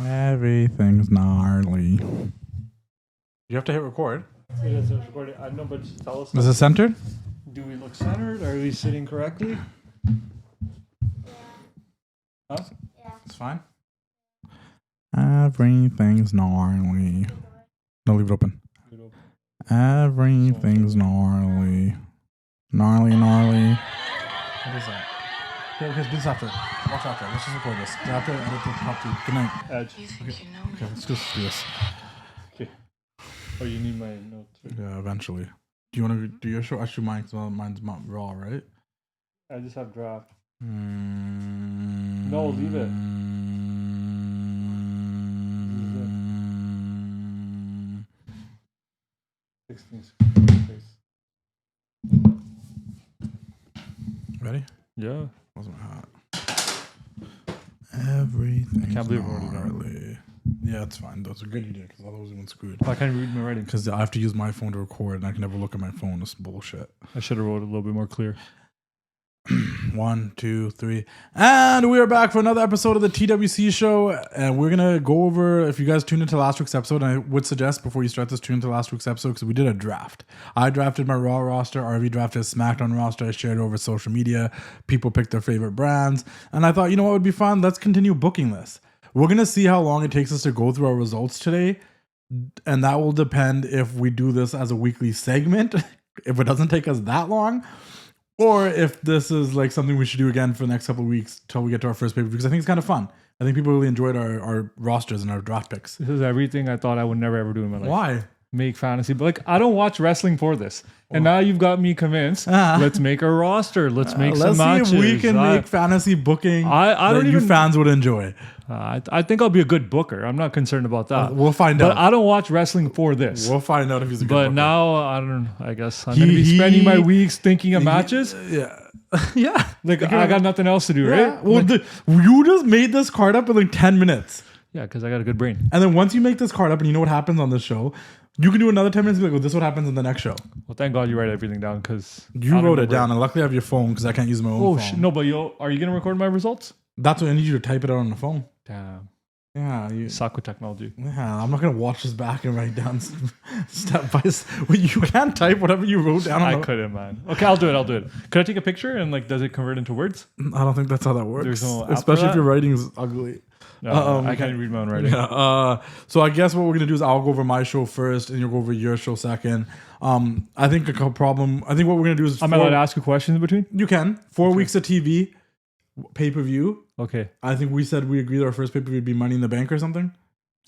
Everything's gnarly. You have to hit record. It is recorded. I know, but just tell us. Is it centered? Do we look centered? Are we sitting correctly? Huh? Yeah. It's fine. Everything's gnarly. No, leave it open. Everything's gnarly. Gnarly. What is that? Okay, do this after. Watch after. Let's just record this. I have to edit the top 2. Good night. Edge. Okay, let's just do this. Okay. Oh, you need my notes. Right? Yeah, eventually. Do you want to do your show? Actually, mine's not raw, right? I just have draft. No, leave it. Ready? Yeah. Wasn't hot. Everything. I can't believe we're already gnarly. Yeah, it's fine. That's a good idea because otherwise it went screwed. I can't read my writing. Because I have to use my phone to record and I can never look at my phone. It's bullshit. I should have wrote it a little bit more clear. 1, 2, 3. And we are back for another episode of the TWC Show. And we're going to go over, if you guys tuned into last week's episode, and I would suggest before you start this, tune into last week's episode because we did a draft. I drafted my Raw roster. Arvy drafted his Smackdown roster. I shared it over social media. People picked their favorite brands. And I thought, you know what would be fun? Let's continue booking this. We're going to see how long it takes us to go through our results today. And that will depend if we do this as a weekly segment, if it doesn't take us that long. Or if this is like something we should do again for the next couple of weeks till we get to our first paper, because I think it's kind of fun. I think people really enjoyed our rosters and our draft picks. This is everything I thought I would never ever do in my life. Why? Make fantasy. But like, I don't watch wrestling for this. And now you've got me convinced. Let's make a roster. Let's make some matches. Let's see if we can make fantasy booking I don't that you fans would enjoy. I think I'll be a good booker. I'm not concerned about that. We'll find out. But I don't watch wrestling for this. We'll find out if he's a good booker. But now, I don't know. I guess I'm going to be spending my weeks thinking of matches. Yeah. Yeah. Like, I got nothing else to do, right? Well, like, you just made this card up in like 10 minutes. Yeah, because I got a good brain. And then once you make this card up and you know what happens on this show, you can do another 10 minutes and be like, well, this is what happens in the next show. Well, thank God you write everything down because... You wrote it down, and luckily I have your phone because I can't use my own phone. No, but are you going to record my results? That's what I need you to type it out on the phone. Damn. Yeah. You suck with technology. Yeah, I'm not going to watch this back and write down step by step. Well, you can't type whatever you wrote down. I couldn't, man. Okay, I'll do it. Could I take a picture and like, does it convert into words? I don't think that's how that works. There's no especially if your writing is ugly. No, I can't read my own writing. Yeah, so I guess what we're gonna do is I'll go over my show first, and you'll go over your show second. I think I think what we're gonna do is I'm allowed to ask you questions in between. You can 4 weeks of TV, pay-per-view. Okay. I think we said we agreed our first pay-per-view would be Money in the Bank or something.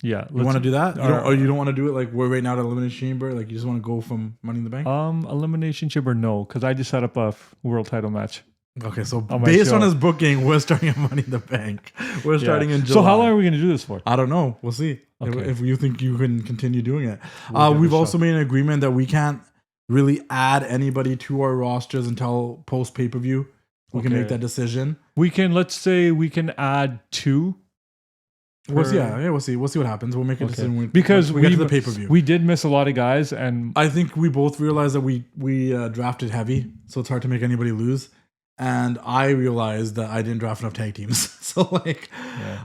Yeah. You want to do that? You don't want to do it like we're right now at Elimination Chamber? Like you just want to go from Money in the Bank? Elimination Chamber, no, because I just set up a world title match. Okay, so based on his booking, we're starting at Money in the Bank. We're starting in July. So how long are we going to do this for? I don't know. We'll see. Okay. If you think you can continue doing it. We've also made an agreement that we can't really add anybody to our rosters until post pay-per-view. We can make that decision. Let's say we can add 2. We'll see. We'll see what happens. We'll make a decision because we get to the pay-per-view. We did miss a lot of guys, and I think we both realized that we drafted heavy, so it's hard to make anybody lose. And I realized that I didn't draft enough tag teams. So,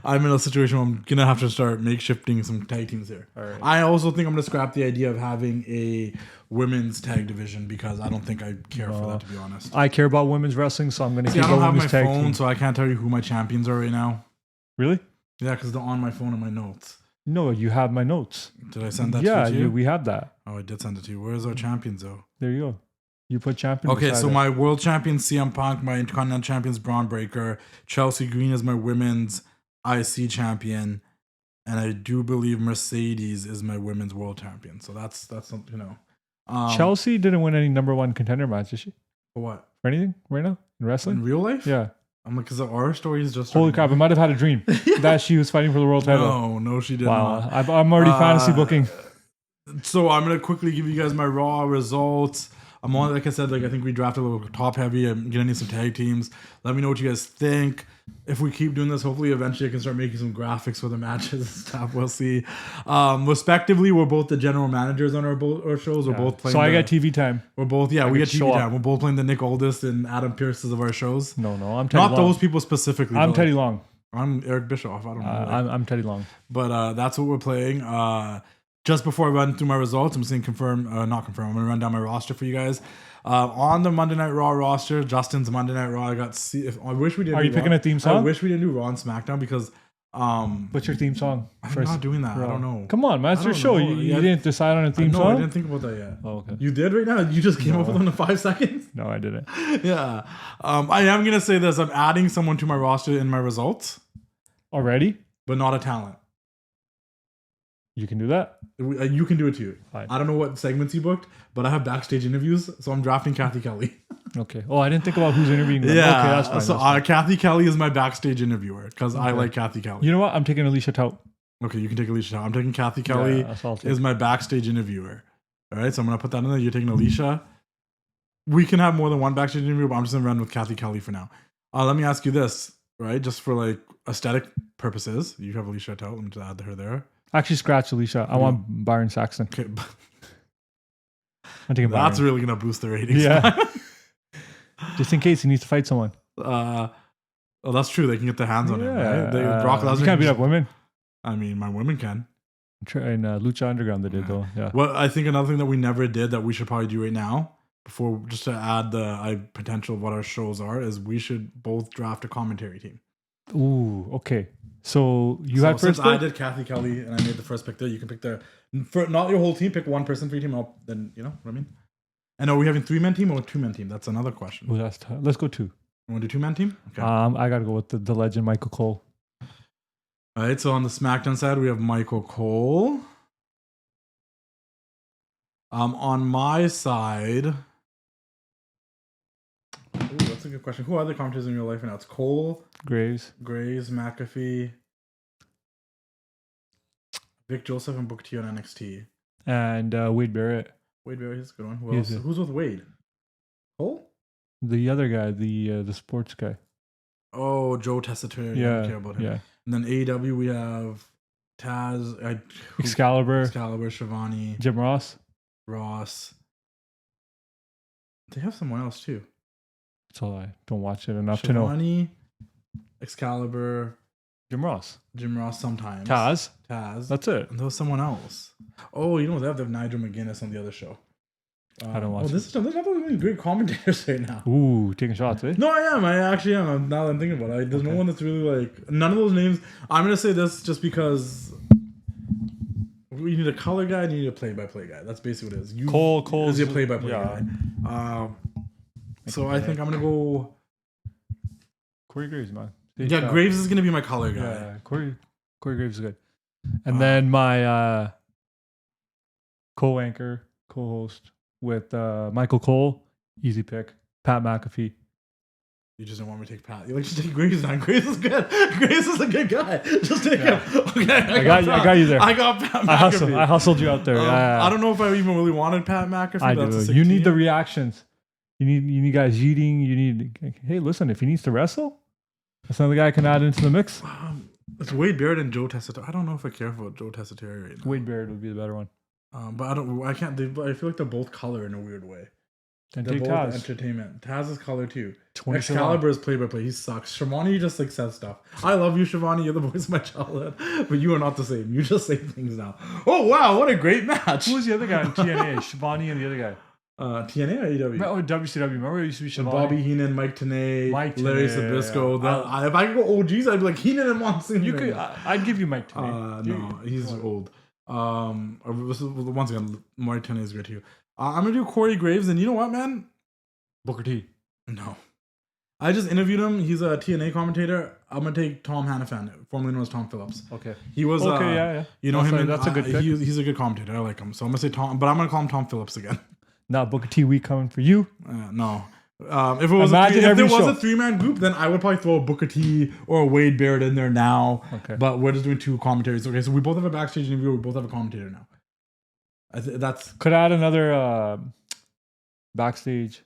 I'm in a situation where I'm going to have to start makeshifting some tag teams here. All right. I also think I'm going to scrap the idea of having a women's tag division because I don't think I care for that, to be honest. I care about women's wrestling, so I'm going to keep I don't have my tag phone, team. so I can't tell you who my champions are right now. Really? Yeah, because they're on my phone and my notes. No, you have my notes. Did I send that to you? Yeah, we have that. Oh, I did send it to you. Where's our champions, though? There you go. You put champion. Okay, so my world champion CM Punk, my Intercontinental champion's Braun Breaker, Chelsea Green is my women's IC champion, and I do believe Mercedes is my women's world champion. So that's something, you know. Chelsea didn't win any number 1 contender match, did she? For what? For anything right now in wrestling? In real life? Yeah. I'm like, because our story is just holy crap! I might have had a dream that she was fighting for the world title. No, she did not. Wow, I'm already fantasy booking. So I'm gonna quickly give you guys my Raw results. I'm on, like I said, I think we drafted a little top heavy. I'm gonna need some tag teams. Let me know what you guys think. If we keep doing this, hopefully eventually I can start making some graphics for the matches and stuff. We'll see. Respectively, we're both the general managers on our shows. We're both playing. So I got TV time. We're both, we get TV time. We're both playing the Nick Aldis and Adam Pearce's of our shows. No, I'm Teddy Not Long. those people specifically. I'm Teddy Long. I'm Eric Bischoff. I don't know. I'm Teddy Long. But that's what we're playing. Just before I run through my results, I'm just going to not confirm. I'm going to run down my roster for you guys. On the Monday Night Raw roster, Justin's Monday Night Raw, I wish we didn't. Are you picking a theme song? I wish we didn't do Raw and SmackDown because. What's your theme song? I'm not doing that. Raw. I don't know. Come on, man. It's your show. You didn't decide on a theme song? No, I didn't think about that yet. Oh, okay. You did right now? You just came up with it in 5 seconds? No, I didn't. Yeah. I am going to say this. I'm adding someone to my roster in my results. Already? But not a talent. You can do that? You can do it too. Fine. I don't know what segments you booked, but I have backstage interviews, so I'm drafting Kathy Kelly. Okay. Oh, I didn't think about who's interviewing them. Yeah. Okay, that's fine. So Kathy Kelly is my backstage interviewer because I like Kathy Kelly. You know what? I'm taking Alicia Tout. Okay, you can take Alicia Tout. I'm taking Kathy Kelly is my backstage interviewer. All right, so I'm going to put that in there. You're taking Alicia. We can have more than one backstage interview, but I'm just going to run with Kathy Kelly for now. Let me ask you this, right? Just for like aesthetic purposes. You have Alicia Tout. Let me just add her there. Actually, scratch Alicia. I want Byron Saxton. Okay. I'm taking Byron. That's really going to boost the ratings. Yeah. Just in case he needs to fight someone. Oh, that's true. They can get their hands on him, right? Brock Lesnar. You can't beat up women. I mean, my women can. In Lucha Underground, they did, though. Yeah. Well, I think another thing that we never did that we should probably do right now, before just to add the potential of what our shows are, is we should both draft a commentary team. Ooh, okay. So you had first pick? I did Kathy Kelly and I made the first pick there. You can pick not your whole team, pick one person for your team. Then, you know what I mean? And are we having 3-man team or a 2-man team? That's another question. Oh, that's tough. Let's go 2. You want to do 2-man team? Okay. I got to go with the legend, Michael Cole. All right, so on the SmackDown side, we have Michael Cole. On my side, ooh, that's a good question. Who are the commentators in your life right now? It's Cole, Graves, McAfee, Vic Joseph, and Booker T on NXT, and Wade Barrett. Wade Barrett is a good one. Who else? Who's with Wade? Cole? The other guy, the sports guy. Oh, Joe Tessitore. Yeah, I don't care about him. Yeah. And then AEW, we have Taz, Excalibur, Shivani, Jim Ross. They have someone else too. That's all. I don't watch it enough to know. Shivani, Excalibur, Jim Ross sometimes. Taz. That's it. And there was someone else. Oh, you know they have Nigel McGuinness on the other show. I don't watch. There's not really great commentators right now. Ooh, taking shots, eh? No, I am. I actually am. Now that I'm thinking about it, there's no one that's really like none of those names. I'm gonna say this just because we need a color guy and you need a play-by-play guy. That's basically what it is. Cole is your play-by-play guy. So I think I'm gonna go Corey Graves, man. Graves is gonna be my color guy. Yeah, Corey Graves is good. And then my co-host with Michael Cole, easy pick. Pat McAfee. You just don't want me to take Pat. You like to take Graves on. Graves is good. Graves is a good guy. Just take him. Okay, I got you there. I got Pat McAfee. I hustled you out there. I don't know if I even really wanted Pat McAfee. I do. You need the reactions. You need guys eating. You need. Hey, listen. If he needs to wrestle, that's another guy I can add into the mix. It's Wade Barrett and Joe Tessitore. I don't know if I care about Joe Tessitore right now. Wade Barrett would be the better one. But I can't. I feel like they're both color in a weird way. And they're both Taz. Entertainment. Taz is color too. Excalibur is play-by-play. He sucks. Shivani just like says stuff. I love you, Shivani. You're the voice of my childhood. But you are not the same. You just say things now. Oh wow, what a great match. Who was the other guy in TNA? Shivani and the other guy. TNA or AEW? Oh, WCW. Remember it used to be Shivani? Bobby Heenan, Mike Tenay, Larry Sabisco. Yeah. If I could go OGs, I'd be like Heenan and Monson. You could. I'd give you Mike Tenay. No, he's old. Once again, Mike Tenay is good too. I'm gonna do Corey Graves, and you know what, man? Booker T. No. I just interviewed him. He's a TNA commentator. I'm going to take Tom Hannafan, formerly known as Tom Phillips. Okay. He was, yeah. You know him. That's a good pick. He's a good commentator. I like him. So I'm going to say Tom, but I'm going to call him Tom Phillips again. Now Booker T week coming for you. No. If there was a 3-man group, then I would probably throw a Booker T or a Wade Barrett in there now. Okay. But we're just doing 2 commentators. Okay, so we both have a backstage interview. We both have a commentator now. That's could add another backstage.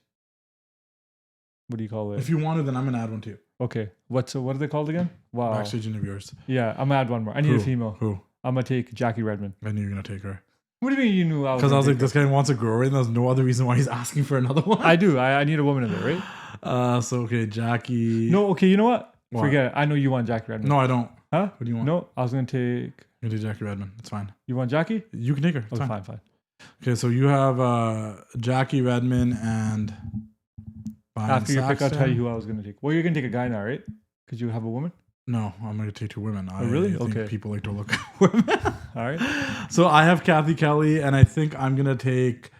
What do you call it? If you want to, then I'm gonna add one too. Okay. What are they called again? Wow. Backstage interviewers. Yeah, I'm gonna add one more. I need a female. Who? I'm gonna take Jackie Redmond. I knew you were gonna take her. What do you mean you knew I was? Because I was like, this guy wants a girl, and there's no other reason why he's asking for another one. I do. I need a woman in there, right? So okay, Jackie. No, okay. You know what? What? Forget it. I know you want Jackie Redmond. No, I don't. Huh? What do you want? No, I was going to take... You can take Jackie Redmond. It's fine. You want Jackie? You can take her. It's Oh, fine. fine. Okay, so you have Jackie Redmond and After you pick, I'll Saxton. tell you who I was going to take. Well, you're going to take a guy now, right? Because you have a woman? No, I'm going to take 2 women. Oh, really? I think Okay. people like to look at women. All right. So I have Kathy Kelly, and I think I'm going to take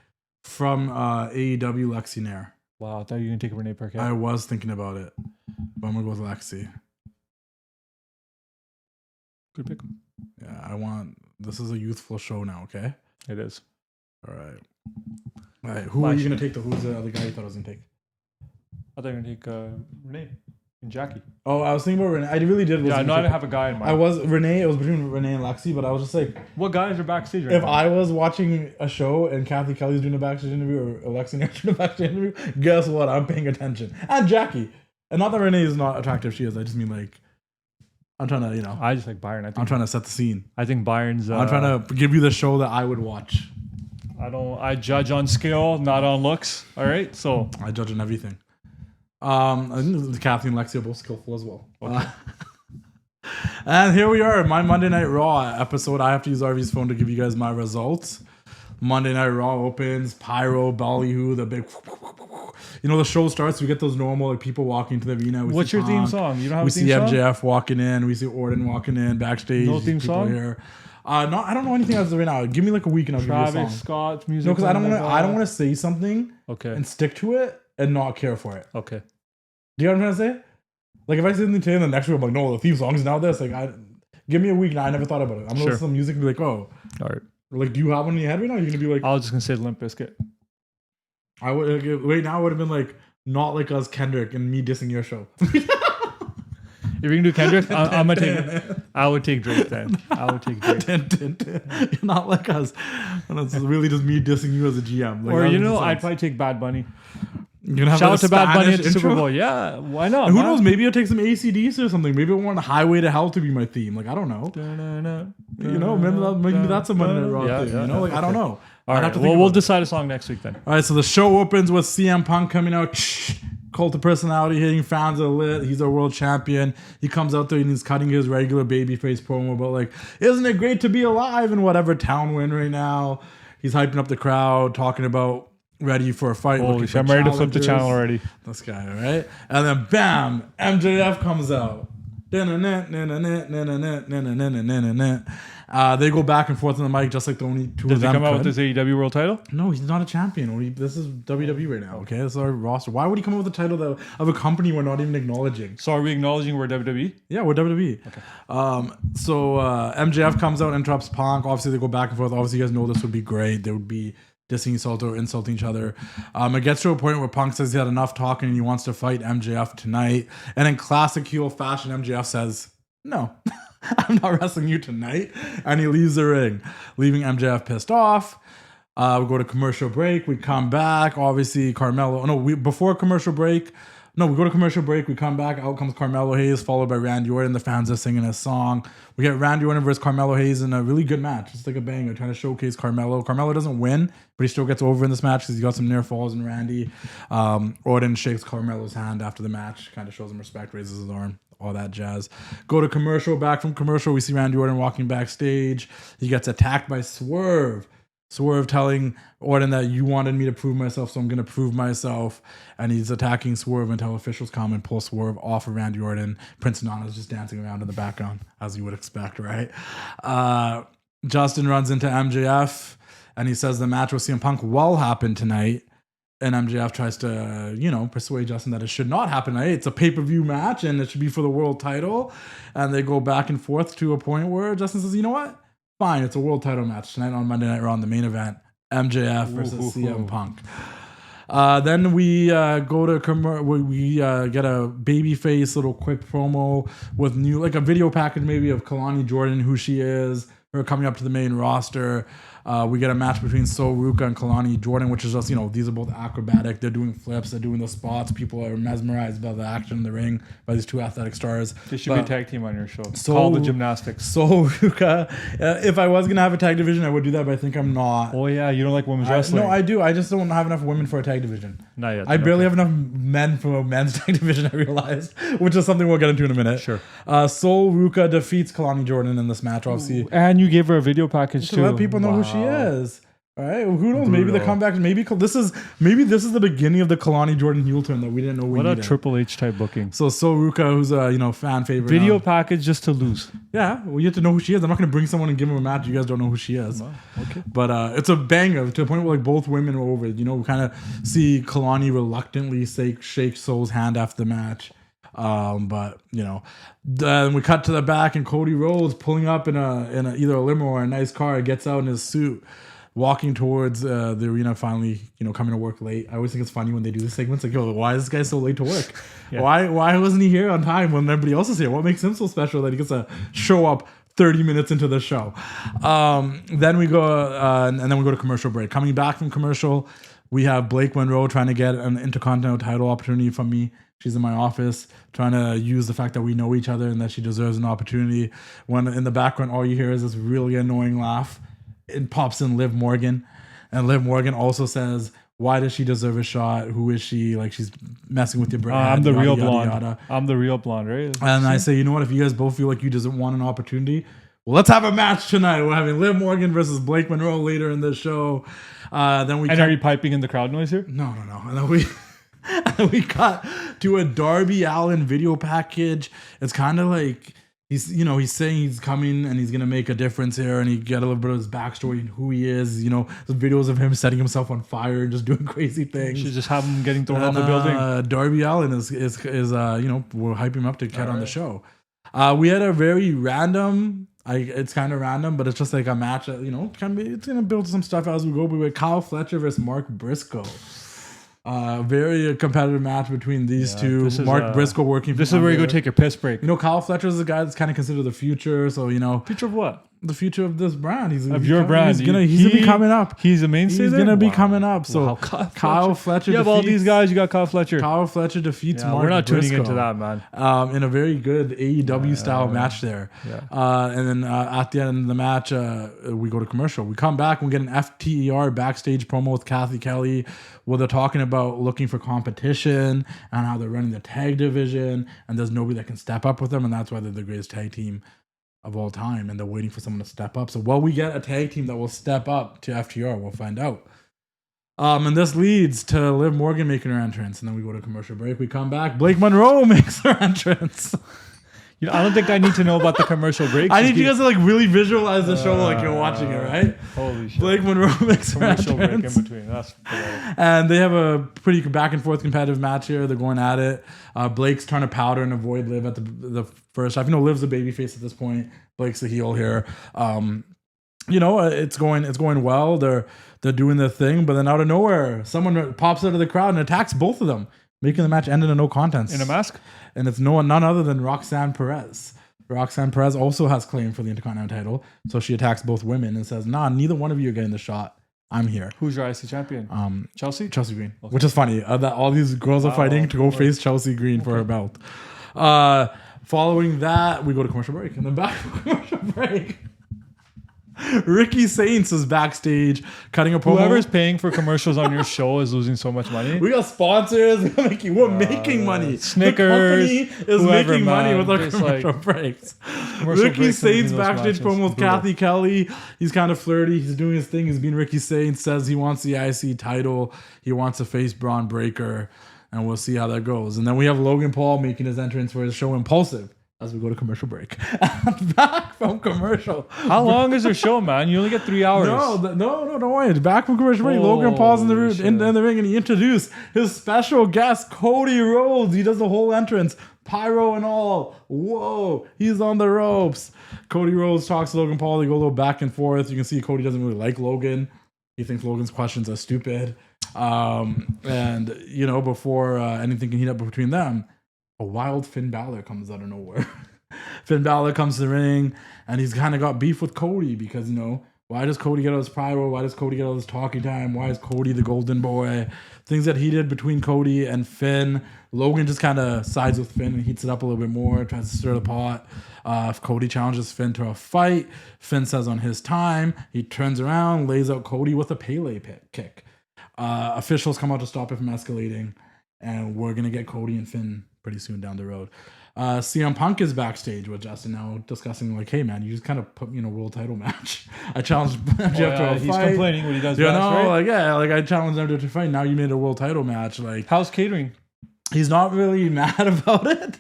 from AEW Lexi Nair. Wow, I thought you were going to take Renee Parquet. I was thinking about it, but I'm going to go with Lexi. Good pick. Yeah, this is a youthful show now, okay? It is. All right. Who are you going to take? Who's the other guy you thought I was going to take? I thought you were going to take Renee and Jackie. Oh, I was thinking about Renee. I really did. Yeah, no, I didn't have a guy in mind. I was Renee. It was between Renee and Lexi, but I was just like, What guys are backstage right if now? I was watching a show and Kathy Kelly's doing a backstage interview or Lexi Nair's doing a backstage interview, guess what? I'm paying attention. And Jackie. And not that Renee is not attractive. She is. I just mean like, I'm trying to, I just like Byron. I'm trying to set the scene. I think Byron's... I'm trying to give you the show that I would watch. I judge on skill, not on looks. All right, so... I judge on everything. I think Kathy and Lexi are both skillful as well. Okay. And here we are, my Monday Night Raw episode. I have to use Arvy's phone to give you guys my results. Monday Night Raw opens, pyro, ballyhoo, the big... the show starts. We get those normal like people walking to the arena. What's your theme song? You don't have we a theme see song? MJF walking in. We see Orton walking in backstage. No theme people song? Here. No, I don't know anything else right now. Give me like a week and I'll give you a Travis song. Scott's music. No, because I don't on want the- to say something Okay. and stick to it and not care for it. Okay. Do you know what I'm trying to say? Like if I say something today and the next week I'm like, no, the theme song is now this. Like give me a week now. I never thought about it. I'm gonna listen to some music and be like, oh, All right. like do you have one in your head right now? You're gonna be like, I was just gonna say Limp Bizkit. I would right now it would have been like not like us Kendrick and me dissing your show. If you can do Kendrick, I'm gonna take. I would take Drake then. I would take Drake. You're not like us. And it's really just me dissing you as a GM. Like, Or that I'd makes sense. probably take Bad Bunny. You're gonna have Shout like out a to Bad Bunny at Spanish the Super intro? Bowl. Yeah, why not? Who man? knows? Maybe I'll take some ACDC or something. Maybe I want Highway to Hell to be my theme. Like I don't know. Maybe that's a Monday Night Raw thing. Like I don't know. All I'd right. have to Well, think we'll about it. decide a song next week then. All right, so the show opens with CM Punk coming out, cult of personality, hitting fans are lit. He's our world champion. He comes out there and he's cutting his regular babyface promo about like, isn't it great to be alive in whatever town we're in right now? He's hyping up the crowd, talking about ready for a fight. Holy looking shit, for I'm ready to flip the challengers. channel already. This guy, all right? And then bam, MJF comes out. They go back and forth on the mic just like the only two Does of he them come out could. with his AEW world title? No, he's not a champion. This is WWE right now, okay? This is our roster. Why would he come up with the title of a company we're not even acknowledging? So are we acknowledging we're WWE? Yeah, we're WWE. Okay. So MJF comes out and interrupts Punk. Obviously, they go back and forth. Obviously, you guys know this would be great. They would be dissing each other or insulting each other. It gets to a point where Punk says he had enough talking and he wants to fight MJF tonight. And in classic heel fashion, MJF says, no, I'm not wrestling you tonight. And he leaves the ring, leaving MJF pissed off. We go to commercial break. We come back. Obviously, Carmelo. Before commercial break. No, we go to commercial break. We come back. Out comes Carmelo Hayes, followed by Randy Orton. The fans are singing his song. We get Randy Orton versus Carmelo Hayes in a really good match. It's like a banger, trying to showcase Carmelo. Carmelo doesn't win, but he still gets over in this match because he got some near falls in Randy. Orton shakes Carmelo's hand after the match, kind of shows him respect, raises his arm, all that jazz. Go to commercial. Back from commercial, we see Randy Orton walking backstage. He gets attacked by Swerve. Swerve telling Orton that you wanted me to prove myself, so I'm going to prove myself. And he's attacking Swerve until officials come and pull Swerve off of Randy Orton. Prince Nana's just dancing around in the background, as you would expect, right? Justin runs into MJF, and he says the match with CM Punk will happen tonight. And MJF tries to, persuade Justin that it should not happen tonight. It's a pay-per-view match, and it should be for the world title. And they go back and forth to a point where Justin says, you know what? Fine, it's a world title match tonight on Monday Night Raw on the main event. MJF versus CM Punk. Then we go to we get a babyface little quick promo with a video package maybe of Kalani Jordan, who she is, her coming up to the main roster. We get a match between So Ruka and Kalani Jordan, which is just, these are both acrobatic. They're doing flips. They're doing the spots. People are mesmerized by the action in the ring by these two athletic stars. They should be a tag team on your show. Call the gymnastics. So Ruka, if I was going to have a tag division, I would do that, but I think I'm not. Oh, yeah. You don't like women's wrestling? No, I do. I just don't have enough women for a tag division. Not yet. I barely have enough men for a men's tag division, I realized, which is something we'll get into in a minute. Sure. So Ruka defeats Kalani Jordan in this match, obviously. And you gave her a video package, to too. let people know who she is. All right, well, who knows? Maybe the comeback. Maybe this is the beginning of the Kalani Jordan heel turn that we didn't know we needed. What a Triple H type booking. So Ruka, who's a fan favorite. Video package just to lose. Yeah, well, you have to know who she is. I'm not going to bring someone and give them a match. You guys don't know who she is. Well, okay. But it's a banger to the point where both women were over. We kind of see Kalani reluctantly shake Soul's hand after the match. But then we cut to the back and Cody Rhodes pulling up in either a limo or a nice car, gets out in his suit, walking towards the arena, finally, coming to work late. I always think it's funny when they do the segments. Like, why is this guy so late to work? Yeah. Why wasn't he here on time when everybody else is here? What makes him so special that he gets to show up 30 minutes into the show? Then we go, and then we go to commercial break. Coming back from commercial, we have Blake Monroe trying to get an Intercontinental title opportunity from me. She's in my office trying to use the fact that we know each other and that she deserves an opportunity. When in the background, all you hear is this really annoying laugh. It pops in Liv Morgan, and Liv Morgan also says, "Why does she deserve a shot? Who is she? Like, she's messing with your brand." I'm the real blonde. I'm the real blonde, right? And I say, you know what? If you guys both feel like you just want an opportunity, well, let's have a match tonight. We're having Liv Morgan versus Blake Monroe later in the show. Then we are you piping in the crowd noise here? No. And then we got to a Darby Allin video package. It's kind of like he's saying he's coming and he's gonna make a difference here, and you get a little bit of his backstory and who he is. The videos of him setting himself on fire and just doing crazy things. You should just have him getting thrown off the building. Darby Allin is we're hyping him up to get on the show. We had a very random. It's kind of random, but it's just like a match that it's gonna build some stuff as we go. But we had Kyle Fletcher versus Mark Briscoe. Very competitive match between these two. Mark Briscoe working. This is where you go take your piss break. Kyle Fletcher is the guy that's kind of considered the future. So future of what? The future of this brand. He's brand. He's gonna be coming up. He's a mainstay. He's gonna be coming up. So Kyle Fletcher. You have all these guys. You got Kyle Fletcher. Kyle Fletcher defeats Mark. We're not Briscoe, tuning into that, man. In a very good AEW style match there. Yeah. And then at the end of the match, we go to commercial. We come back and we get an FTER backstage promo with Kathy Kelly, where they're talking about looking for competition and how they're running the tag division, and there's nobody that can step up with them, and that's why they're the greatest tag team of all time, and they're waiting for someone to step up. So we get a tag team that will step up to FTR, we'll find out. And this leads to Liv Morgan making her entrance, and then we go to commercial break. We come back, Blake Monroe makes her entrance. I don't think I need to know about the commercial break. I need you guys to really visualize the show like you're watching it, right? Holy shit. Blake Monroe makes her entrance. Commercial break in between. That's pathetic. And they have a pretty back and forth competitive match here. They're going at it. Blake's trying to powder and avoid Liv at the first half. Liv's a babyface at this point. Blake's the heel here. It's going well. They're doing their thing, but then out of nowhere, someone pops out of the crowd and attacks both of them, making the match end in a no contest. In a mask? And it's none other than Roxanne Perez. Roxanne Perez also has claim for the Intercontinental title, so she attacks both women and says, "Nah, neither one of you are getting the shot. I'm here." Who's your IC champion? Chelsea Green. Okay. Which is funny that all these girls are fighting to go face Chelsea Green for her belt. Following that, we go to commercial break, and then back from commercial break, Ricky Saints is backstage cutting a promo. Whoever's paying for commercials on your show is losing so much money. We got sponsors. We're making money. Snickers. The company is making money with our commercial breaks. Ricky Saints backstage promo with Kathy Kelly. He's kind of flirty. He's doing his thing. He's being Ricky Saints. Says he wants the IC title. He wants to face Braun Breaker. And we'll see how that goes. And then we have Logan Paul making his entrance for his show Impulsive as we go to commercial break. Back from commercial. How long is your show, man? You only get 3 hours. No, don't worry. Back from commercial break. Logan Paul's in the ring, and he introduced his special guest, Cody Rhodes. He does the whole entrance, pyro and all. Whoa, he's on the ropes. Cody Rhodes talks to Logan Paul. They go a little back and forth. You can see Cody doesn't really like Logan. He thinks Logan's questions are stupid. Before anything can heat up between them, a wild Finn Balor comes out of nowhere. Finn Balor comes to the ring, and he's kind of got beef with Cody because, why does Cody get all this pyro? Why does Cody get all this talking time? Why is Cody the golden boy? Things that he did between Cody and Finn. Logan just kind of sides with Finn and heats it up a little bit more, tries to stir the pot. If Cody challenges Finn to a fight, Finn says on his time, he turns around, lays out Cody with a Pele kick. Officials come out to stop it from escalating, and we're going to get Cody and Finn pretty soon down the road. CM Punk is backstage with Justin now discussing hey man, you just kind of put me in a world title match. I challenged MJF to a fight. He's complaining when he does best, right? I challenged MJF to fight. Now you made a world title match. How's catering? He's not really mad about it,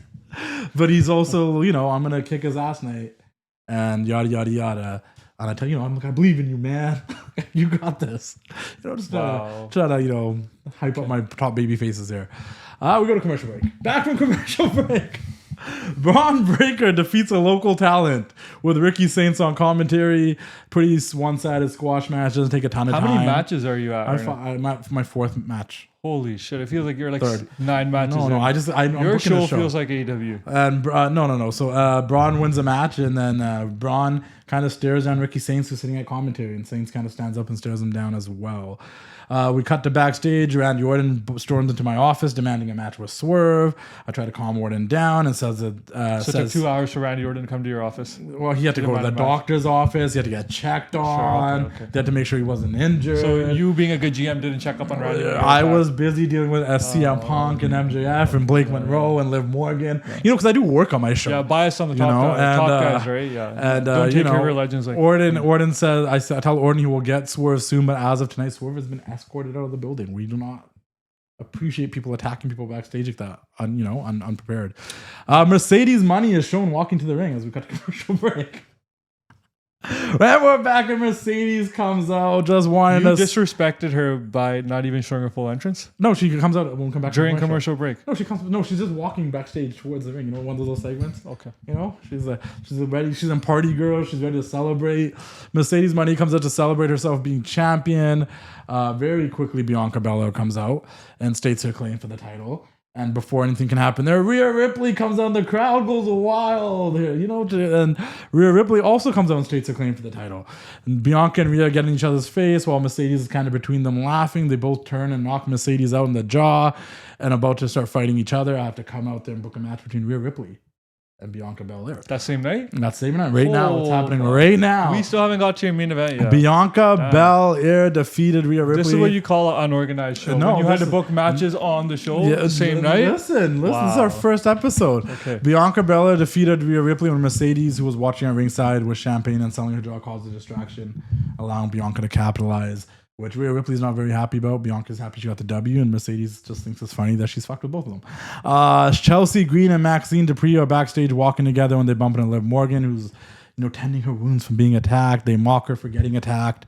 but he's also, I'm gonna kick his ass night and yada yada yada. And I tell you, I believe in you, man. You got this. Just try to hype up my top baby faces here. We go to commercial break. Back from commercial break. Braun Breaker defeats a local talent with Ricky Saints on commentary. Pretty one-sided squash match. Doesn't take a ton of time. How many matches are you at? I'm at my fourth match. Holy shit! It feels like you're Third. 9 matches. No, I'm your show show feels like AEW. And no. So Braun wins a match, and then Braun kind of stares down Ricky Saints, who's sitting at commentary, and Saints kind of stands up and stares him down as well. We cut to backstage. Randy Orton storms into my office demanding a match with Swerve. I try to calm Orton down and says that... So it took 2 hours for Randy Orton to come to your office? Well, he had to go to the doctor's office. He had to get checked on. Sure, okay. They had to make sure he wasn't injured. So you, being a good GM, didn't check up on Randy Orton? I was busy dealing with CM Punk and MJF and Blake Monroe and Liv Morgan. Because I do work on my show. Yeah, bias on the top guys, right? Yeah. And don't take care of legends like Orton says, I tell Orton he will get Swerve soon, but as of tonight, Swerve has been escorted out of the building. We do not appreciate people attacking people backstage like that, unprepared. Mercedes Money is shown walking to the ring as we cut to commercial break. And we're back and Mercedes comes out just wanting to... You disrespected her by not even showing a full entrance? No, she comes out when we come back during commercial break. No, she's just walking backstage towards the ring. One of those segments. Okay. She's ready. She's a party girl. She's ready to celebrate. Mercedes Money comes out to celebrate herself being champion. Very quickly, Bianca Belair comes out and states her claim for the title. And before anything can happen there, Rhea Ripley comes out and the crowd goes wild. And Rhea Ripley also comes out and states her claim for the title. And Bianca and Rhea get in each other's face while Mercedes is kind of between them laughing. They both turn and knock Mercedes out in the jaw and about to start fighting each other. I have to come out there and book a match between Rhea Ripley and Bianca Belair. That same night? That same night. Right now. What's happening right now? We still haven't got to your main event yet. Bianca Belair defeated Rhea Ripley. This is what you call an unorganized show. No, when you had to book matches on the show the same night? Listen. Wow. This is our first episode. Okay. Bianca Belair defeated Rhea Ripley when Mercedes, who was watching at ringside with champagne and selling her drug, caused a distraction, allowing Bianca to capitalize, which Rhea Ripley's not very happy about. Bianca's happy she got the W, and Mercedes just thinks it's funny that she's fucked with both of them. Chelsea Green and Maxine Dupree are backstage walking together when they bump into Liv Morgan, who's tending her wounds from being attacked. They mock her for getting attacked.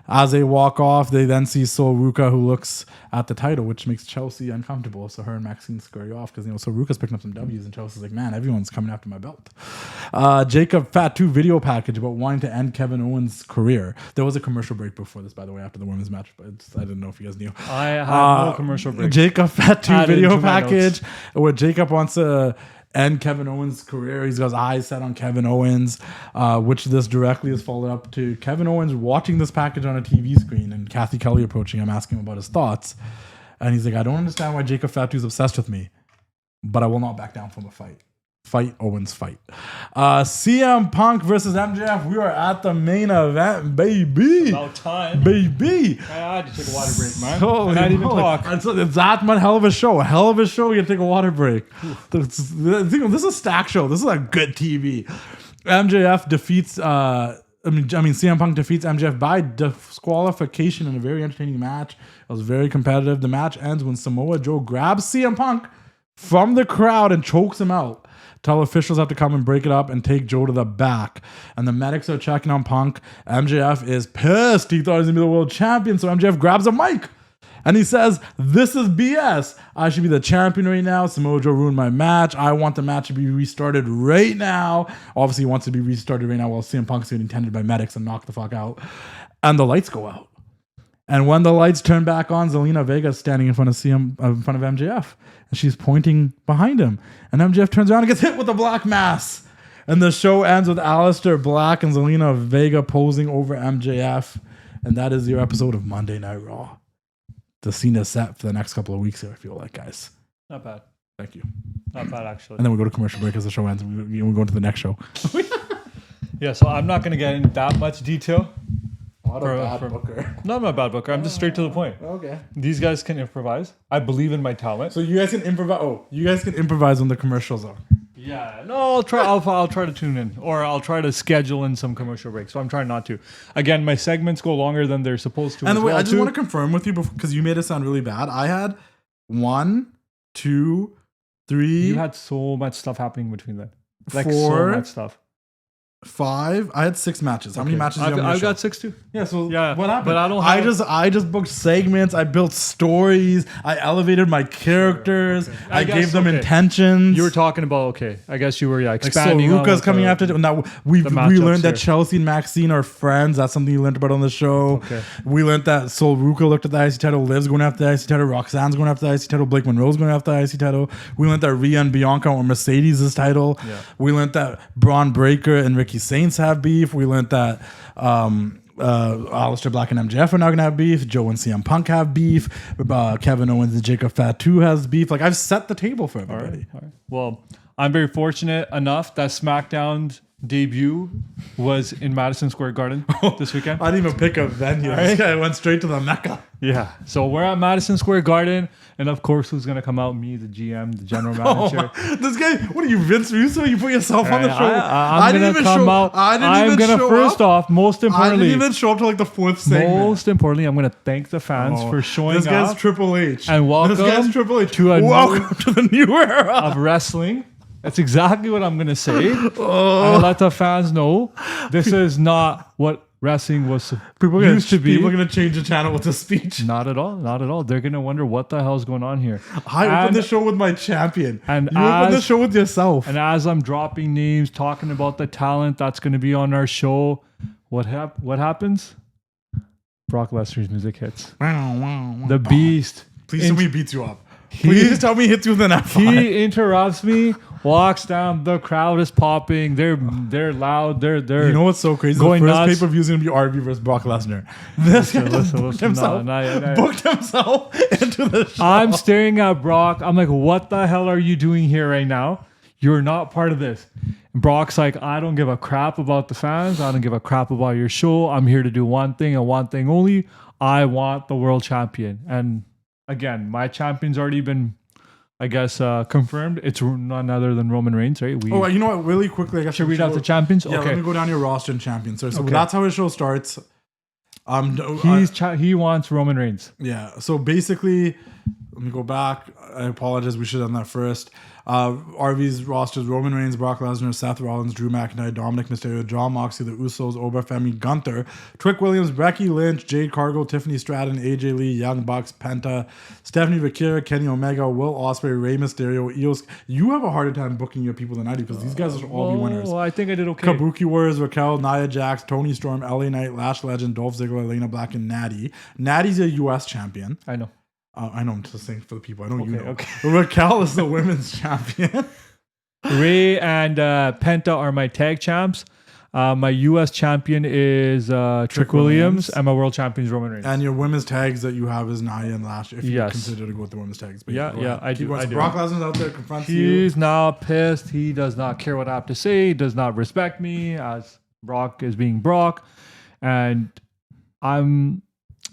As they walk off, they then see Sol Ruca, who looks at the title, which makes Chelsea uncomfortable. So her and Maxine scurry off because Sol Ruca's picking up some W's, and Chelsea's like, man, everyone's coming after my belt. Jacob Fat 2 video package about wanting to end Kevin Owens' career. There was a commercial break before this, by the way, after the women's match, but I didn't know if you guys knew. I had no commercial break. Jacob Fat 2 video package where Jacob wants to end Kevin Owens' career. He's got his eyes set on Kevin Owens, which this directly is followed up to Kevin Owens watching this package on a TV screen and Kathy Kelly approaching him, asking him about his thoughts. And he's like, I don't understand why Jacob Fatu is obsessed with me, but I will not back down from a fight. Fight, Owens, fight. CM Punk versus MJF. We are at the main event, baby. About time. Baby. I had to take a water break, man. I didn't even talk. It's that one hell of a show. A hell of a show. You take a water break. This is a stack show. This is like good TV. MJF defeats... CM Punk defeats MJF by disqualification in a very entertaining match. It was very competitive. The match ends when Samoa Joe grabs CM Punk from the crowd and chokes him out. Tell officials have to come and break it up and take Joe to the back. And the medics are checking on Punk. MJF is pissed. He thought he was going to be the world champion. So MJF grabs a mic. And he says, this is BS. I should be the champion right now. Samoa Joe ruined my match. I want the match to be restarted right now. Obviously, he wants to be restarted right now while CM Punk's getting tended by medics and knocked the fuck out. And the lights go out. And when the lights turn back on, Zelina Vega is standing in front of MJF. And she's pointing behind him. And MJF turns around and gets hit with a black mass. And the show ends with Aleister Black and Zelina Vega posing over MJF. And that is your episode of Monday Night Raw. The scene is set for the next couple of weeks here, I feel like, guys. Not bad. Thank you. Not bad, actually. And then we go to commercial break as the show ends. And we go into the next show. Yeah, so I'm not going to get in that much detail. Not a bad booker. No, I'm not a bad booker. I'm just straight to the point. Okay. These guys can improvise. I believe in my talent. So you guys can improvise. Oh, you guys can improvise when the commercials are. Yeah, no, I'll try. I'll try to tune in, or I'll try to schedule in some commercial breaks. So I'm trying not to. Again, my segments go longer than they're supposed to. And the way, well I just want to confirm with you because you made it sound really bad. I had 1, 2, 3. You had so much stuff happening between then. Like 4, so much stuff. 5. I had 6 matches. How many matches? Do you have on your I've show? got 6 too. Yeah. So Yeah, what happened? but I don't have- I just booked segments. I built stories. I elevated my characters. Okay. I guess, gave them okay. intentions. You were talking about I guess you were like expanding. Sol Ruka's on coming after. Now we matchups learned that here. Chelsea and Maxine are friends. That's something you learned about on the show. Okay. We learned that Sol Ruka looked at the IC title. Liv's going after the IC title. Roxanne's going after the IC title. Blake Monroe's going after the IC title. We learned that Rhea and Bianca or Mercedes' title. Yeah. We learned that Braun Breaker and Ricky Saints have beef. We learned that Aleister Black and MJF are now going to have beef. Joe and CM Punk have beef. Kevin Owens and Jacob Fatu has beef. Like, I've set the table for everybody. All right. Well, I'm very fortunate enough that SmackDown's debut was in Madison Square Garden this weekend. I didn't even pick a venue. This guy went straight to the Mecca. Yeah. So we're at Madison Square Garden. And of course, who's going to come out? Me, the GM, the general manager. This guy, what are you, Vince Russo? You put yourself on the show. I'm going to come out. I'm going to, first off, most importantly. I didn't even show up to like the 4th segment. Most importantly, I'm going to thank the fans for showing up. This guy's Triple H. And welcome to the new era of wrestling. That's exactly what I'm going to say. I let the fans know this is not what wrestling was used to be. People are going to change the channel with the speech. Not at all. Not at all. They're going to wonder what the hell is going on here. I opened the show with my champion. And you opened the show with yourself. And as I'm dropping names, talking about the talent that's going to be on our show, what happens? Brock Lesnar's music hits. The Beast. Please tell me he beats you up. Please tell me he hits you with an F5. He interrupts me, walks down. The crowd is popping. They're loud. They're. You know what's so crazy? Going the first nuts. pay-per-view is going to be Arvy versus Brock Lesnar. This guy booked himself, booked himself into the show. I'm staring at Brock. I'm like, what the hell are you doing here right now? You're not part of this. And Brock's like, I don't give a crap about the fans. I don't give a crap about your show. I'm here to do one thing and one thing only. I want the world champion. And again, my champion's already been, I guess, confirmed. It's none other than Roman Reigns, right? You know what? Really quickly, I guess. Should we read out the champions? Yeah, okay. let me go down your roster and champions. So that's how his show starts. He wants Roman Reigns. Yeah. So basically, let me go back. I apologize. We should have done that first. RV's rosters: Roman Reigns, Brock Lesnar, Seth Rollins, Drew McIntyre, Dominic Mysterio, John Moxley, the Usos, Oba Femi, Gunther, Trick Williams, Becky Lynch, Jade Cargill, Tiffany Stratton, AJ Lee, Young Bucks, Penta, Stephanie Vakira, Kenny Omega, Will Ospreay, Rey Mysterio, Eos. You have a harder time booking your people than I do because these guys will all be winners. Well, I think I did okay. Kabuki Warriors, Raquel, Nia Jax, Tony Storm, LA Knight, Lash Legend, Dolph Ziggler, Elena Black, and Nattie. Nattie's a U.S. champion. I know. I know. I'm just saying for the people. I know you know. Okay. Raquel is the women's champion. Ray and Penta are my tag champs. My U.S. champion is Trick Williams, and my world champion is Roman Reigns. And your women's tags that you have is Nia and Lash. If you Yes. consider to go with the women's tags. But I do. Brock Lesnar's out there, confronts you. He's now pissed. He does not care what I have to say. He does not respect me as Brock is being Brock. And I'm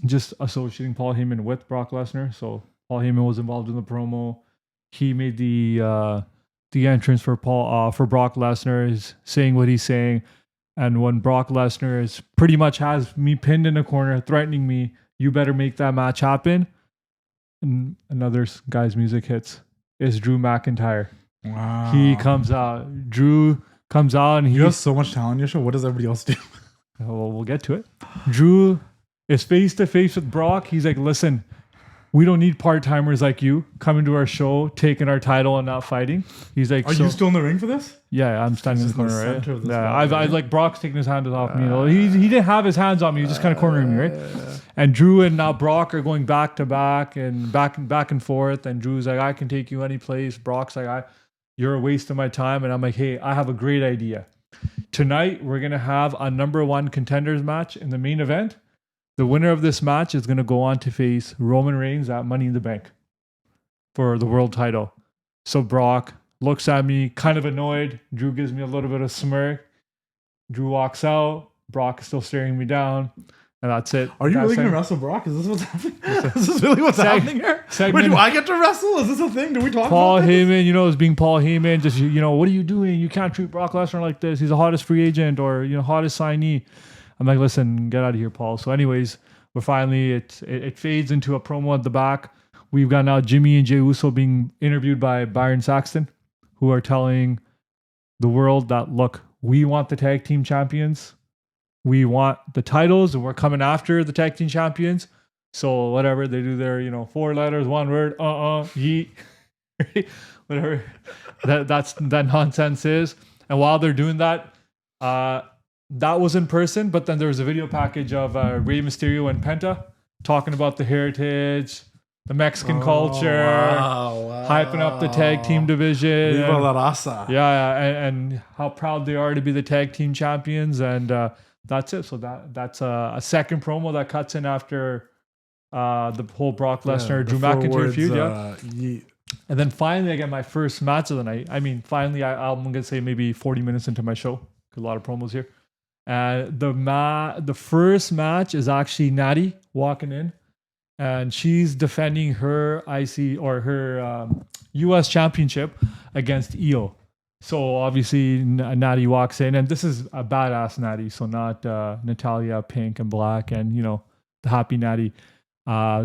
just associating Paul Heyman with Brock Lesnar. So Paul Heyman was involved in the promo. He made the entrance for Brock Lesnar, is saying what he's saying. And when Brock Lesnar is pretty much has me pinned in a corner, threatening me, you better make that match happen. And another guy's music hits. It's Drew McIntyre. Wow. He comes out. Drew comes out and You have so much talent in your show. What does everybody else do? Well, we'll get to it. Drew is face to face with Brock. He's like, listen, we don't need part-timers like you coming to our show, taking our title and not fighting. He's like, Are you still in the ring for this? Yeah, I'm standing in the corner, right? center of this Yeah, body, I like Brock's taking his hands off me. You know, he didn't have his hands on me. He was just kind of cornering me, right? And Drew and now Brock are going back to back and back and forth. And Drew's like, I can take you any place. Brock's like, You're a waste of my time. And I'm like, hey, I have a great idea. Tonight, we're going to have a number 1 contenders match in the main event. The winner of this match is going to go on to face Roman Reigns at Money in the Bank for the world title. So Brock looks at me, kind of annoyed. Drew gives me a little bit of smirk. Drew walks out. Brock is still staring me down. And that's it. Are you really going to wrestle Brock? Is this what's happening? Is this really what's happening here? Wait, do I get to wrestle? Is this a thing? Do we talk Paul about Heyman, is being Paul Heyman. Just, what are you doing? You can't treat Brock Lesnar like this. He's the hottest free agent or, hottest signee. I'm like, listen, get out of here, Paul. So anyways, we're finally, it fades into a promo at the back. We've got now Jimmy and Jey Uso being interviewed by Byron Saxton, who are telling the world that, look, we want the tag team champions. We want the titles, and we're coming after the tag team champions. So whatever, they do their, 4 letters, 1 word, yeet, whatever that nonsense is. And while they're doing that, that was in person, but then there was a video package of Rey Mysterio and Penta talking about the heritage, the Mexican culture, hyping up the tag team division. Viva la raza. Yeah, and how proud they are to be the tag team champions. And that's it. So that's a second promo that cuts in after the whole Brock Lesnar, Drew McIntyre feud. And then finally, I get my first match of the night. I mean, finally, I'm going to say maybe 40 minutes into my show. A lot of promos here. The first match is actually Nattie walking in. And she's defending her IC or her US championship against Io. So obviously Nattie walks in, and this is a badass Nattie, so not Natalia, pink and black, and the happy Nattie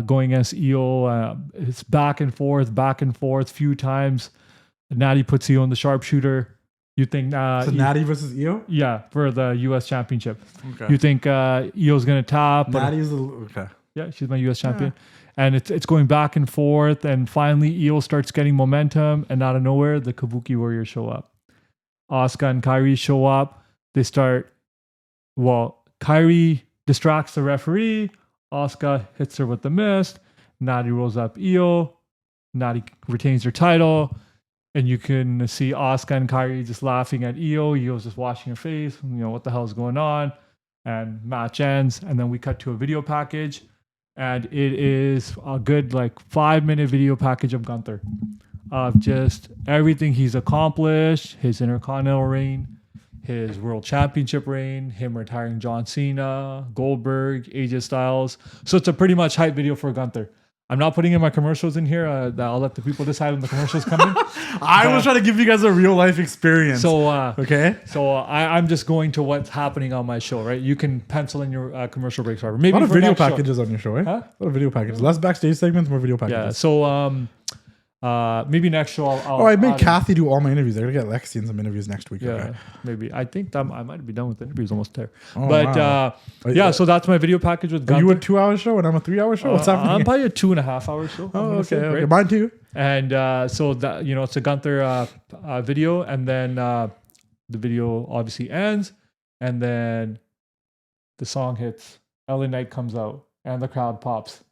going against Io. It's back and forth, few times. Nattie puts Io in the sharpshooter. You think so Nattie versus Io? Yeah, for the US championship. Okay. You think Io's gonna tap? Nattie's okay. Yeah, she's my US champion. And it's going back and forth. And finally, Io starts getting momentum. And out of nowhere, the Kabuki Warriors show up. Asuka and Kairi show up. They start, Kairi distracts the referee. Asuka hits her with the mist. Nattie rolls up Io. Nattie retains her title. And you can see Asuka and Kairi just laughing at Io. Io's just washing her face. What the hell is going on? And match ends. And then we cut to a video package. And it is a good 5-minute video package of Gunther. Of just everything he's accomplished. His Intercontinental reign. His World Championship reign. Him retiring John Cena. Goldberg. AJ Styles. So it's a pretty much hype video for Gunther. I'm not putting in my commercials in here. I'll let the people decide when the commercials come in. I was trying to give you guys a real life experience. So okay. So I'm just going to what's happening on my show, right? You can pencil in your commercial breaks, whatever. Maybe a lot of for video packages on your show, right? Huh? A lot of video packages. Less backstage segments, more video packages. Yeah. So maybe next show I made Kathy do all my interviews. I gotta get Lexi in some interviews next week. Yeah, okay? maybe. I think I might be done with the interviews almost there. Oh, but wow. So that's my video package with Gunther. Are you a 2-hour show and I'm a 3-hour show? What's happening? I'm probably a 2.5-hour show. Oh, okay. Right? Mine too. And so that it's a Gunther video, and then the video obviously ends, and then the song hits. LA Knight comes out, and the crowd pops.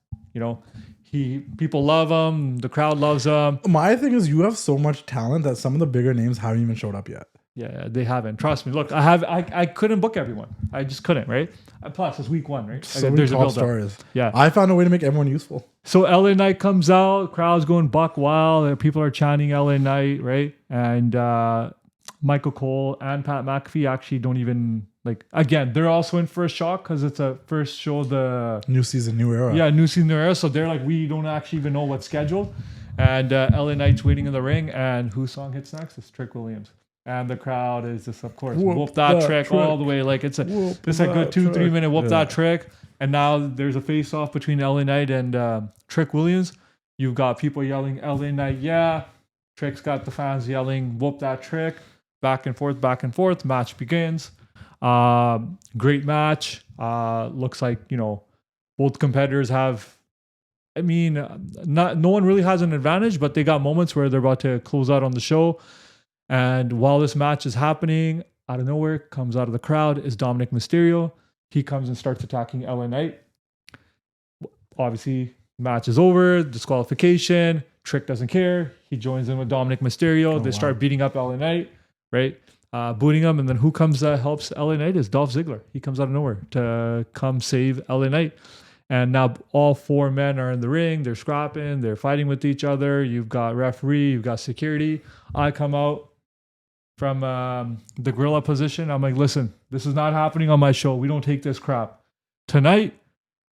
People love him. The crowd loves him. My thing is, you have so much talent that some of the bigger names haven't even showed up yet. Yeah, they haven't. Trust me. Look, I couldn't book everyone. I just couldn't, right? Plus, it's week 1, right? So many top stars. Yeah. I found a way to make everyone useful. So LA Knight comes out. Crowd's going buck wild. People are chanting LA Knight, right? And Michael Cole and Pat McAfee actually don't even... again, they're also in for a shock because it's a first show of the... New season, new era. Yeah, new season, new era. So they're we don't actually even know what's scheduled. And LA Knight's waiting in the ring. And whose song hits next? It's Trick Williams. And the crowd is just, of course, whoop that trick all the way. It's a good 2-3 minute whoop that trick. And now there's a face-off between LA Knight and Trick Williams. You've got people yelling, LA Knight, yeah. Trick's got the fans yelling, whoop that trick. Back and forth. Match begins. Great match. Looks like both competitors have. No one really has an advantage, but they got moments where they're about to close out on the show. And while this match is happening, out of nowhere, comes out of the crowd is Dominic Mysterio. He comes and starts attacking LA Knight. Obviously, Match is over, disqualification. Trick doesn't care. He joins in with Dominic Mysterio. They start beating up LA Knight, right? Booting him. And then who comes helps LA Knight is Dolph Ziggler. He comes out of nowhere to come save LA Knight. And now all 4 men are in the ring. They're scrapping. They're fighting with each other. You've got referee. You've got security. I come out from the gorilla position. I'm like, listen, this is not happening on my show. We don't take this crap. Tonight,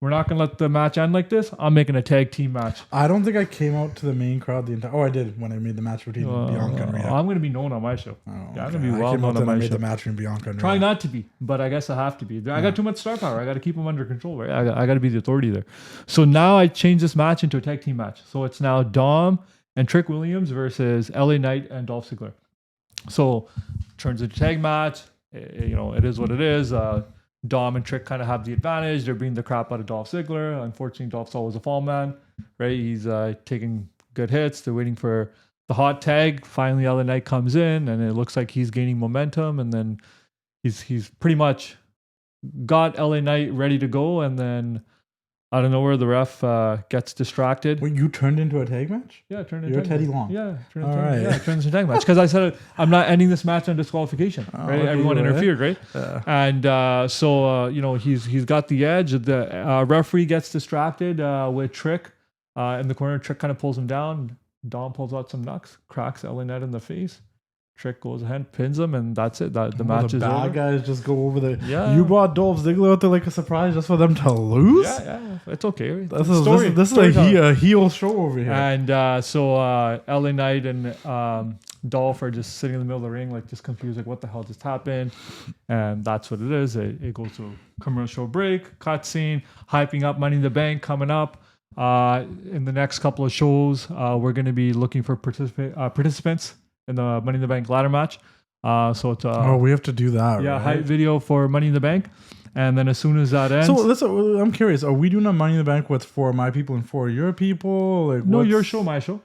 we're not going to let the match end like this. I'm making a tag team match. I don't think I came out to the main crowd the entire... Oh, I did when I made the match between Bianca and Rhea. I'm going to be known on my show. Oh, I'm going to be well known on my show. I made the match between Bianca and Rhea. Try not to be, but I guess I have to be. I got too much star power. I got to keep them under control, right? I got to be the authority there. So now I changed this match into a tag team match. So it's now Dom and Trick Williams versus LA Knight and Dolph Ziggler. So turns into a tag match. It is what it is. Dom and Trick kind of have the advantage. They're beating the crap out of Dolph Ziggler. Unfortunately, Dolph's always a fall man, right? He's taking good hits. They're waiting for the hot tag. Finally, LA Knight comes in, and it looks like he's gaining momentum. And then he's pretty much got LA Knight ready to go. And then out of nowhere, the ref gets distracted. Wait, you turned into a tag match? Yeah, turned into You're Teddy Long. Yeah, turned into a tag match. Because I said I'm not ending this match on disqualification. Right? Okay, everyone interfered, right? And so he's got the edge. The referee gets distracted with Trick in the corner. Trick kind of pulls him down. Dom pulls out some knucks, cracks LA Knight in the face. Trick goes ahead, pins him, and that's it. The match is over. The bad guys just go over there. Yeah. You brought Dolph Ziggler out there like a surprise just for them to lose? Yeah. It's okay. This is a heel show over here. And so LA Knight and Dolph are just sitting in the middle of the ring, like just confused, like what the hell just happened? And that's what it is. It goes to a commercial break, cutscene, hyping up Money in the Bank coming up. In the next couple of shows, we're going to be looking for participants in the Money in the Bank ladder match. So it's we have to do that. Yeah, right? hype video for Money in the Bank. And then as soon as that ends... So I'm curious, are we doing a Money in the Bank with for my people and for your people? Like, no, your show, my show.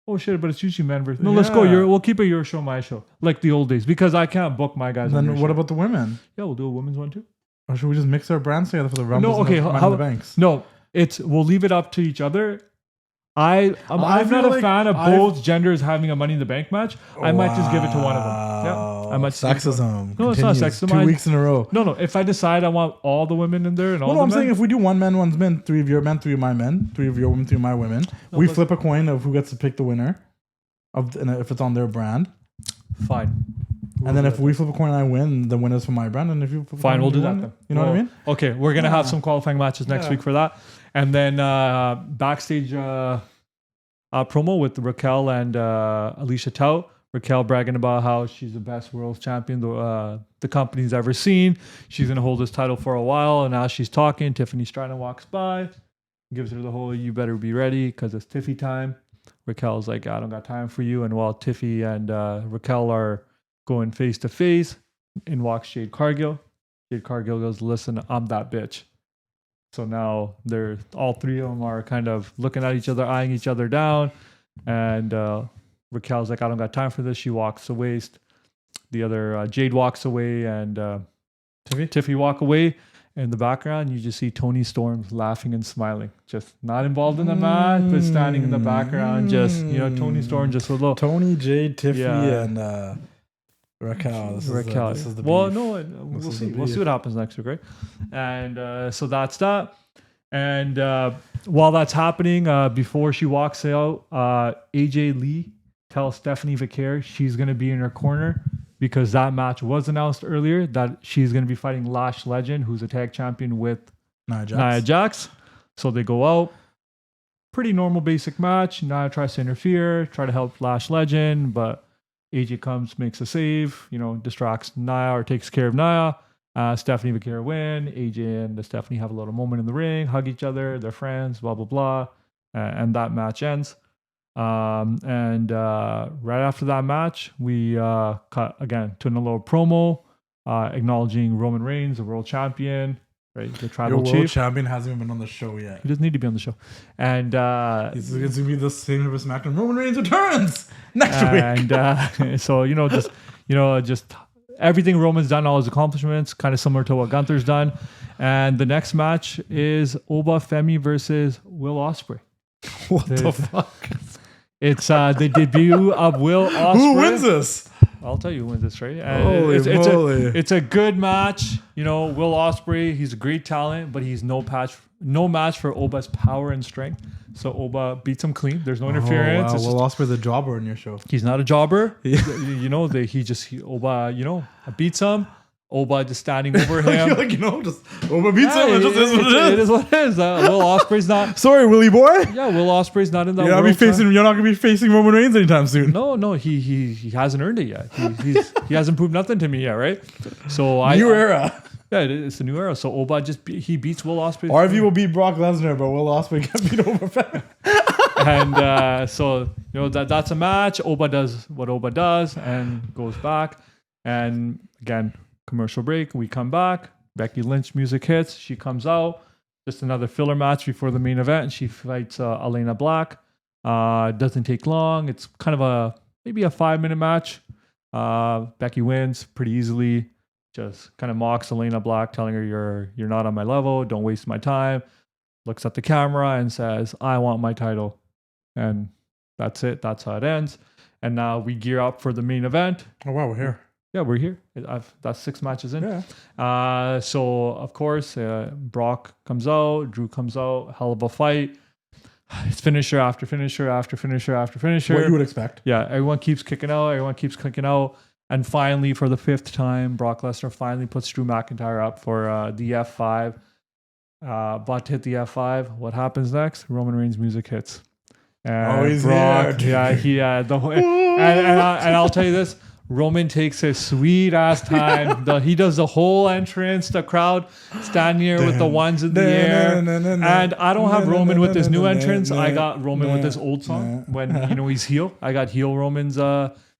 Oh shit, but it's usually men versus... No, let's go. We'll keep it your show, my show. Like the old days. Because I can't book my guys. Then what about the women? Yeah, we'll do a women's one too. Or should we just mix our brands together for the Rumbles Money in the Banks? No, we'll leave it up to each other. I'm not a fan of both genders having a Money in the Bank match. I might just give it to one of them. Yeah, I might. Sexism. No, it's not sexism. 2 weeks in a row. No. If I decide I want all the women in there and all the I'm men, saying if we do one man, one's men, 3 of your men, 3 of my men, 3 of your women, 3 of my women, we flip a coin of who gets to pick the winner, and if it's on their brand. Fine. And then if we flip a coin and I win, the winner's for my brand. And if you flip a coin, we'll do that then. You know what I mean? Okay, we're gonna have some qualifying matches next week for that, and then backstage promo with Raquel and Alicia Tout. Raquel bragging about how she's the best world champion the company's ever seen. She's gonna hold this title for a while, and as she's talking, Tiffany Stratton walks by, gives her the whole "you better be ready" because it's Tiffy time. Raquel's like, "I don't got time for you," and while Tiffy and Raquel are going face to face, in walks Jade Cargill. Jade Cargill goes, "Listen, I'm that bitch." So now they're all 3 of them are kind of looking at each other, eyeing each other down, and Raquel's like, "I don't got time for this." She walks away. The other Jade walks away, and Tiffy walk away. In the background, you just see Tony Storm laughing and smiling, just not involved in the match, but standing in the background. Just Tony Storm, just a little Tony, Jade, Tiffy, and Raquel. This is the we'll see. We'll see what happens next week, right? And so that's that. And while that's happening, before she walks out, AJ Lee tells Stephanie Vicaire she's going to be in her corner because that match was announced earlier that she's going to be fighting Lash Legend, who's a tag champion with Nia Jax. So they go out. Pretty normal, basic match. Nia tries to interfere, try to help Lash Legend, but AJ comes, makes a save, distracts Nia or takes care of Nia. Stephanie Vicaire win. AJ and Stephanie have a little moment in the ring, hug each other, they're friends, blah, blah, blah. And that match ends. And right after that match, we cut again to a little promo acknowledging Roman Reigns, the world champion, right? The tribal chief. World champion hasn't even been on the show yet. He doesn't need to be on the show. And it's going to be the same as Smackdown. Roman Reigns returns next week. And so just everything Roman's done, all his accomplishments, kind of similar to what Gunther's done. And the next match is Oba Femi versus Will Ospreay. What the fuck? It's the debut of Will Ospreay. Who wins this? I'll tell you who wins this, right? Holy moly. It's a good match. You know, Will Ospreay, he's a great talent, but he's no match for Oba's power and strength. So Oba beats him clean. There's no interference. Wow. Will Ospreay's a jobber in your show. He's not a jobber. You know, Oba, you know, beats him. Oba just standing over him. Like, you know, just Oba beats him. It just is what it is. It is what it is. Will Ospreay's not. Sorry, Willie boy. Yeah, Will Ospreay's not in that. You're not gonna be facing Roman Reigns anytime soon. No, he hasn't earned it yet. He hasn't proved nothing to me yet, right? So New era. Yeah, it's a new era. So Oba he beats Will Ospreay. Arvy will beat Brock Lesnar, but Will Ospreay can beat Oba. And so you know that's a match. Oba does what Oba does and goes back. And again, commercial break. We come back. Becky Lynch music hits. She comes out. Just another filler match before the main event. She fights Elena Black. Doesn't take long. It's kind of maybe a 5-minute match. Becky wins pretty easily. Just kind of mocks Elena Black, telling her you're not on my level. Don't waste my time. Looks at the camera and says, "I want my title." And that's it. That's how it ends. And now we gear up for the main event. Oh wow, we're here. Yeah, we're here. That's 6 matches in. Yeah. So, of course, Brock comes out. Drew comes out. Hell of a fight. It's finisher after finisher after finisher after finisher. What you would expect. Yeah, everyone keeps kicking out. Everyone keeps clicking out. And finally, for the 5th time, Brock Lesnar finally puts Drew McIntyre up for the F5. About to hit the F5. What happens next? Roman Reigns music hits. And he's Brock, here. Yeah, and I'll tell you this. Roman takes his sweet ass time. He does the whole entrance, the crowd standing here with the ones in the air. And I don't have Roman with his new entrance. I got Roman with his old song when he's heel. I got heel Roman's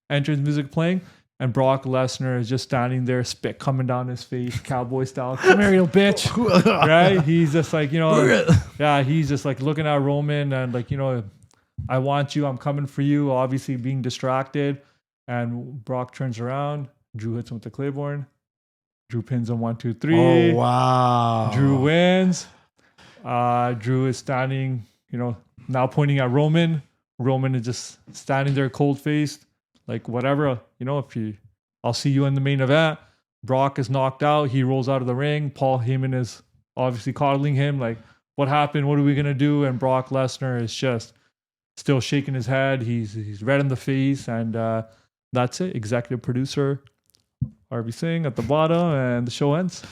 entrance music playing. And Brock Lesnar is just standing there, spit coming down his face, cowboy style. Come here, you bitch. Right? He's just like, he's just like looking at Roman and like, I want you. I'm coming for you. Obviously being distracted. And Brock turns around. Drew hits him with the Claymore. Drew pins him 1, 2, 3. Oh, wow. Drew wins. Drew is standing, now pointing at Roman. Roman is just standing there cold-faced. Like, whatever, I'll see you in the main event. Brock is knocked out. He rolls out of the ring. Paul Heyman is obviously coddling him. Like, what happened? What are we going to do? And Brock Lesnar is just still shaking his head. He's red in the face. And that's it. Executive producer, Arvy Singh at the bottom. And the show ends.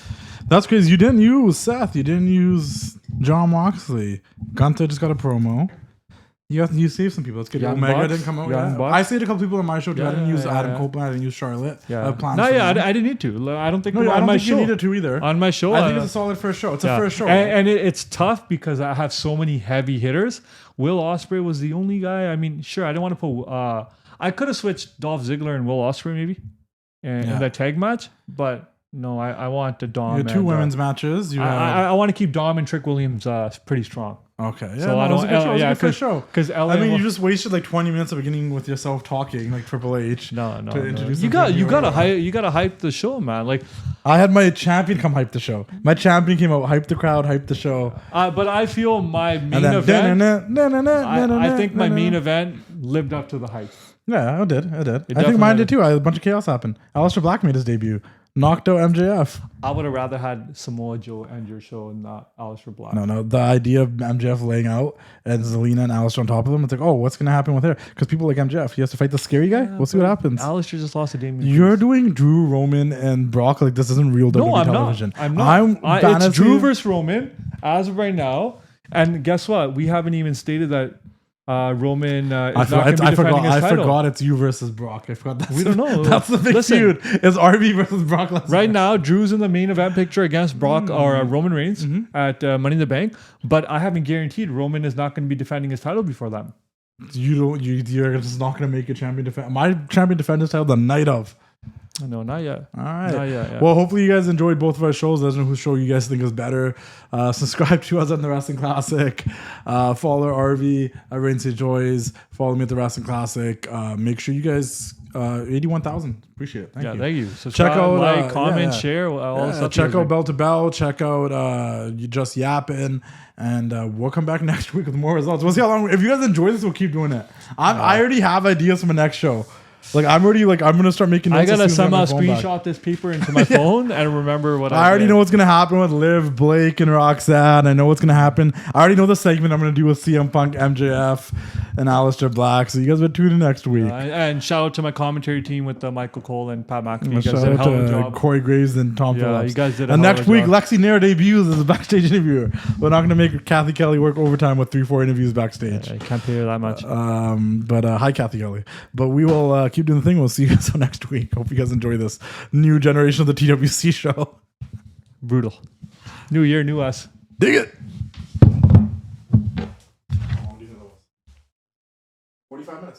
That's crazy. You didn't use Seth. You didn't use John Moxley. Gunther just got a promo. You saved some people. That's good. Omega didn't come out yet. I saved a couple people on my show too. I didn't use Adam Copeland. I didn't use Charlotte. I didn't need to. I don't think I don't think you needed to either. On my show, I think it's a solid first show. It's a first show. And it's tough because I have so many heavy hitters. Will Ospreay was the only guy. I mean, sure, I didn't want to put... I could have switched Dolph Ziggler and Will Ospreay maybe in that tag match, but no, I want the Dom. You had 2 women's matches. I want to keep Dom and Trick Williams pretty strong. Okay. Yeah, so I don't. It was a good first show. Because you just wasted like 20 minutes of beginning with yourself talking like Triple H. No. You gotta hype the show, man. Like I had my champion come hype the show. My champion came out, hype the crowd, hype the show. But I feel my main event. I think my main event lived up to the hype. Yeah, I did. I think mine did too. A bunch of chaos happened. Aleister Black made his debut. Knocked out MJF. I would have rather had Samoa Joe end your show and not Aleister Black. No. The idea of MJF laying out and Zelina and Aleister on top of him, it's like, oh, what's going to happen with her? Because people like MJF, he has to fight the scary guy. We'll see what happens. Aleister just lost to Damian. You're doing Drew, Roman, and Brock like this isn't real WWE television. I'm not. It's Drew versus Roman as of right now. And guess what? We haven't even stated that Roman is not going to be defending his title. I forgot it's you versus Brock. I forgot we don't know. That's the big feud. It's Arvy versus Brock Lesnar. Right now, Drew's in the main event picture against Brock or Roman Reigns at Money in the Bank. But I haven't guaranteed Roman is not going to be defending his title before that. You're just not going to make a champion defend. My champion defend his title the night of. No, not yet. All right. Not yet, yeah. Well, hopefully you guys enjoyed both of our shows. Let us know whose show you guys think is better. Subscribe to us on the Wrestling Classic. Follow Arvy at Rain St. Joys. Follow me at the Wrestling Classic. Make sure you guys 81,000. Appreciate it. Thank you. Thank you. Subscribe, Check out like, comment, share. All stuff. Check out Bell to Bell. Check out You Just Yappin. And we'll come back next week with more results. We'll see how long. If you guys enjoy this, we'll keep doing it. I already have ideas for my next show. Like I'm gonna start making notes. I gotta somehow screenshot this paper into my phone and remember what I already know what's gonna happen with Liv, Blake, and Roxanne. I know what's gonna happen. I already know the segment I'm gonna do with CM Punk, MJF, and Aleister Black. So you guys will tune in next week. And shout out to my commentary team with Michael Cole and Pat McAfee. You guys Shout did a hell of a out to job. Corey Graves and Tom Phillips. You guys did a and hell next of a week, job. Lexi Nair debuts as a backstage interviewer. We're not gonna make Kathy Kelly work overtime with 3-4 interviews backstage. I can't pay her that much. But hi, Kathy Kelly. But we will keep doing the thing. We'll see you guys next week. Hope you guys enjoy this new generation of the TWC show. Brutal. New year, new us. Dig it. 45 minutes.